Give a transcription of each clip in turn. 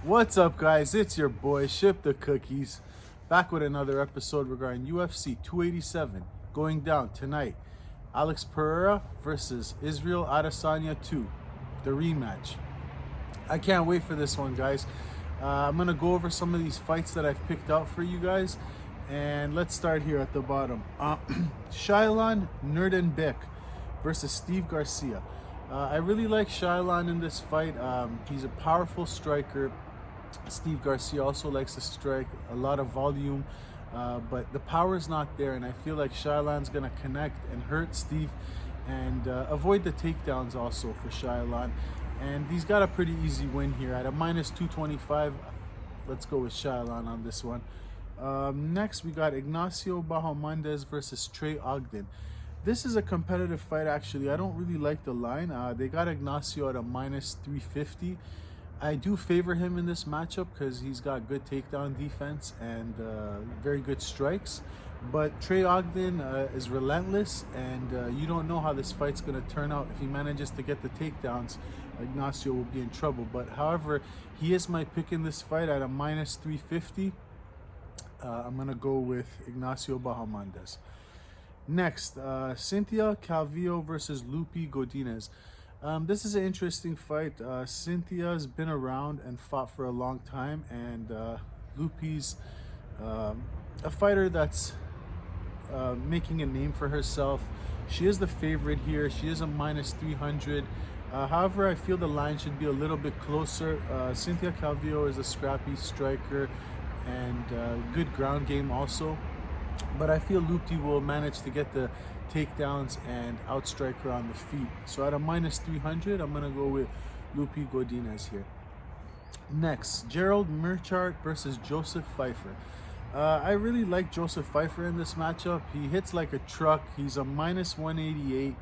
What's up, guys? It's your boy Ship the Cookies, back with another episode regarding UFC 287 going down tonight. Alex Pereira versus Israel Adesanya 2, the rematch. I can't wait for this one, guys. I'm gonna go over some of these fights that I've picked out for you guys, and let's start here at the bottom. Shailon Nerdenbeck versus Steve Garcia. I really like Shailon in this fight. He's a powerful striker. Steve Garcia also likes to strike a lot of volume, but the power is not there, and I feel like Shailon's gonna connect and hurt Steve and avoid the takedowns also for Shailon. And he's got a pretty easy win here at a minus 225. Let's go with Shailon on this one. Next, we got Ignacio Bahamondes versus Trey Ogden. This is a competitive fight, actually. I don't really like the line. They got Ignacio at a minus 350. I do favor him in this matchup because he's got good takedown defense and very good strikes. But Trey Ogden is relentless, and you don't know how this fight's going to turn out. If he manages to get the takedowns, Ignacio will be in trouble. But however, he is my pick in this fight at a minus 350. I'm going to go with Ignacio Bahamondes. Next, Cynthia Calvillo versus Lupi Godinez. This is an interesting fight. Cynthia's been around and fought for a long time, and Lupi's a fighter that's making a name for herself. She is the favorite here. She is a minus 300. However, I feel the line should be a little bit closer. Cynthia Calvillo is a scrappy striker and good ground game also. But I feel Lupi will manage to get the takedowns and outstrike her on the feet. So at a minus 300, I'm going to go with Lupi Godinez here. Next, Gerald Meerschaert versus Joseph Pfeiffer. I really like Joseph Pfeiffer in this matchup. He hits like a truck. He's a minus 188.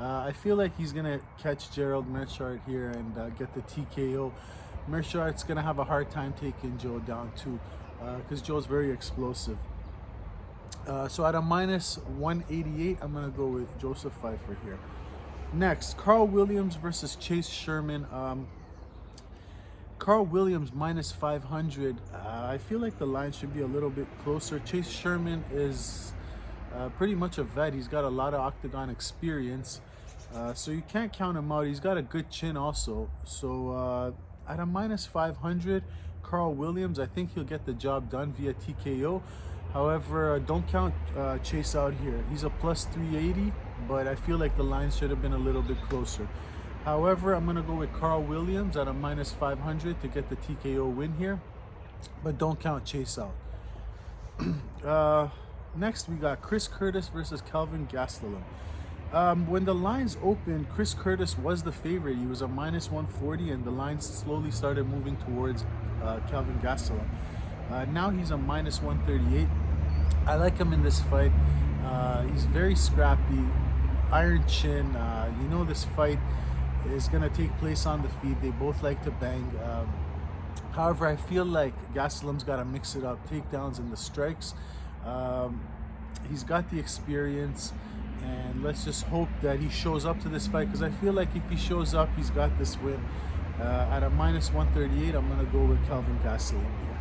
I feel like he's going to catch Gerald Meerschaert here and get the TKO. Meerschaert's going to have a hard time taking Joe down too because Joe's very explosive. So at a minus 188, I'm going to go with Joseph Pfeiffer here. Next, Carl Williams versus Chase Sherman. Carl Williams minus 500. I feel like the line should be a little bit closer. Chase Sherman is pretty much a vet. He's got a lot of octagon experience. So you can't count him out. He's got a good chin also. So at a minus 500, Carl Williams, I think he'll get the job done via TKO. However, don't count Chase out here. He's a plus 380, but I feel like the line should have been a little bit closer. However, I'm going to go with Carl Williams at a minus 500 to get the TKO win here, but don't count Chase out. Next, we got Chris Curtis versus Kelvin Gastelum. When the lines opened, Chris Curtis was the favorite. He was a minus 140, and the lines slowly started moving towards Kelvin Gastelum. Now he's a minus 138. I like him in this fight. He's very scrappy, iron chin. You know this fight is going to take place on the feet. They both like to bang. However, I feel like Gastelum's got to mix it up. Takedowns and the strikes. He's got the experience. And let's just hope that he shows up to this fight, because I feel like if he shows up, he's got this win. At a minus 138, I'm going to go with Kelvin Gastelum here.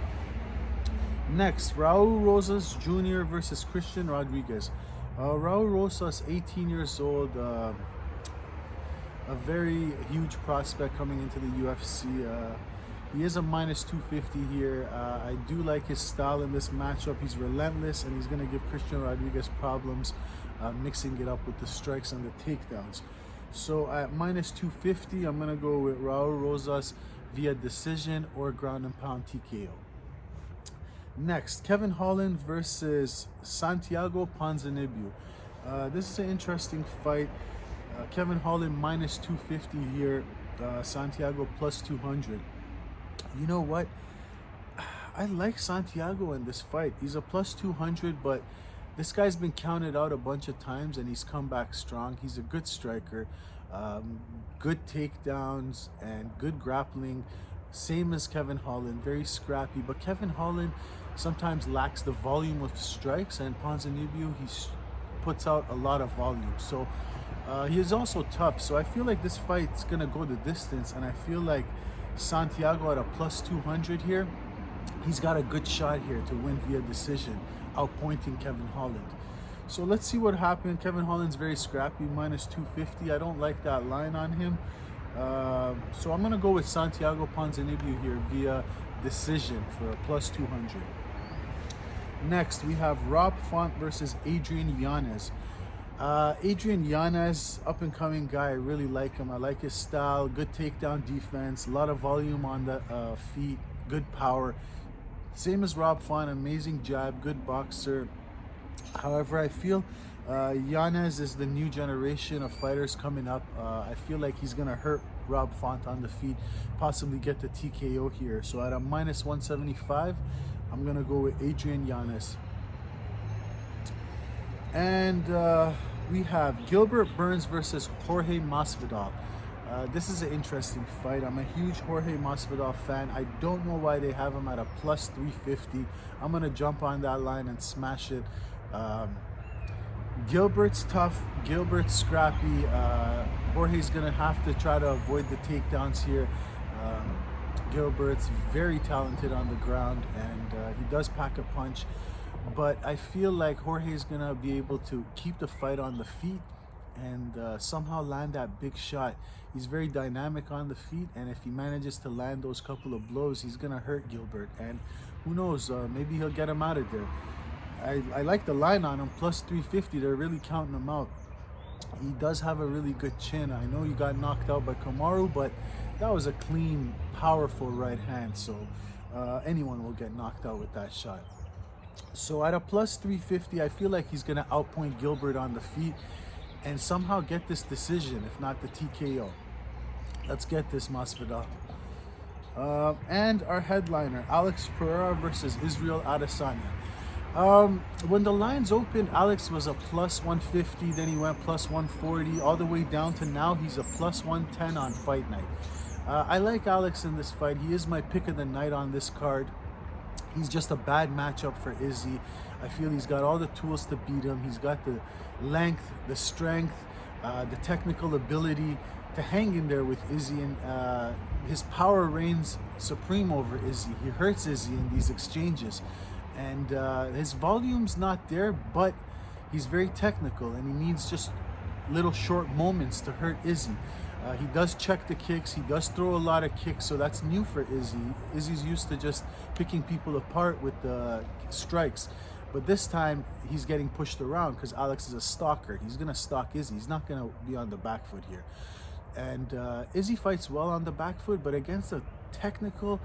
Next, Raul Rosas Jr. versus Christian Rodriguez. Raul Rosas, 18 years old, a very huge prospect coming into the UFC. He is a minus 250 here. I do like his style in this matchup. He's relentless, and he's going to give Christian Rodriguez problems mixing it up with the strikes and the takedowns. So at minus 250, I'm going to go with Raul Rosas via decision or ground and pound TKO. Next, Kevin Holland versus Santiago Ponzinibbio. This is an interesting fight. Kevin Holland minus 250 here. Santiago plus 200. You know what? I like Santiago in this fight. He's a plus 200, but this guy's been counted out a bunch of times, and he's come back strong. He's a good striker. Good takedowns and good grappling. Same as Kevin Holland, very scrappy. But Kevin Holland sometimes lacks the volume of strikes, and Ponzinibbio, he puts out a lot of volume. So he is also tough. So I feel like this fight's gonna go the distance, and I feel like Santiago at a plus 200 here. He's got a good shot here to win via decision, outpointing Kevin Holland. So let's see what happens. Kevin Holland's very scrappy, minus 250. I don't like that line on him. So I'm going to go with Santiago Ponzinibbio here via decision for a plus 200. Next, we have Rob Font versus Adrian Yanez. Adrian Yanez, up-and-coming guy. I really like him. I like his style. Good takedown defense. A lot of volume on the feet. Good power. Same as Rob Font. Amazing jab. Good boxer. However, I feel Yanez is the new generation of fighters coming up. I feel like he's going to hurt Rob Font on the feet, possibly get the TKO here. So at a minus 175, I'm going to go with Adrian Yanez. And we have Gilbert Burns versus Jorge Masvidal. This is an interesting fight. I'm a huge Jorge Masvidal fan. I don't know why they have him at a plus 350. I'm going to jump on that line and smash it. Gilbert's tough. Gilbert's scrappy. Jorge's going to have to try to avoid the takedowns here. Gilbert's very talented on the ground, and he does pack a punch. But I feel like Jorge's going to be able to keep the fight on the feet and somehow land that big shot. He's very dynamic on the feet, and if he manages to land those couple of blows, he's going to hurt Gilbert. And who knows, maybe he'll get him out of there. I like the line on him, plus 350. They're really counting him out. He does have a really good chin. I know he got knocked out by Kamaru, but that was a clean, powerful right hand. So anyone will get knocked out with that shot. So at a plus 350, I feel like he's going to outpoint Gilbert on the feet and somehow get this decision, if not the TKO. Let's get this, Masvidal. And our headliner, Alex Pereira versus Israel Adesanya. When the lines opened, Alex was a plus 150, then he went plus 140, all the way down to now he's a plus 110 on fight night. I like Alex in this fight. He is my pick of the night on this card. He's just a bad matchup for Izzy. I feel he's got all the tools to beat him. He's got the length, the strength, the technical ability to hang in there with Izzy, and his power reigns supreme over Izzy. He hurts Izzy in these exchanges. And his volume's not there, but he's very technical, and he needs just little short moments to hurt Izzy. He does check the kicks. He does throw a lot of kicks, so that's new for Izzy. Izzy's used to just picking people apart with the strikes. But this time, he's getting pushed around because Alex is a stalker. He's going to stalk Izzy. He's not going to be on the back foot here. And Izzy fights well on the back foot, but against a technical,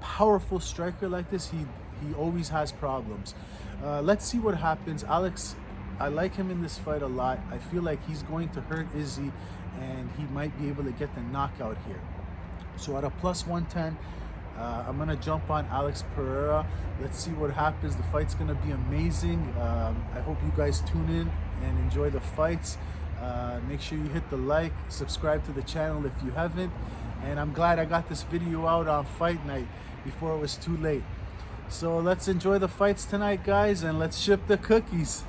powerful striker like this, he always has problems. Let's see what happens. Alex, I like him in this fight a lot. I feel like he's going to hurt Izzy, and he might be able to get the knockout here. So at a plus 110, I'm going to jump on Alex Pereira. Let's see what happens. The fight's going to be amazing. I hope you guys tune in and enjoy the fights. Make sure you hit the like, subscribe to the channel if you haven't. And I'm glad I got this video out on fight night before it was too late. So let's enjoy the fights tonight, guys, and let's ship the cookies.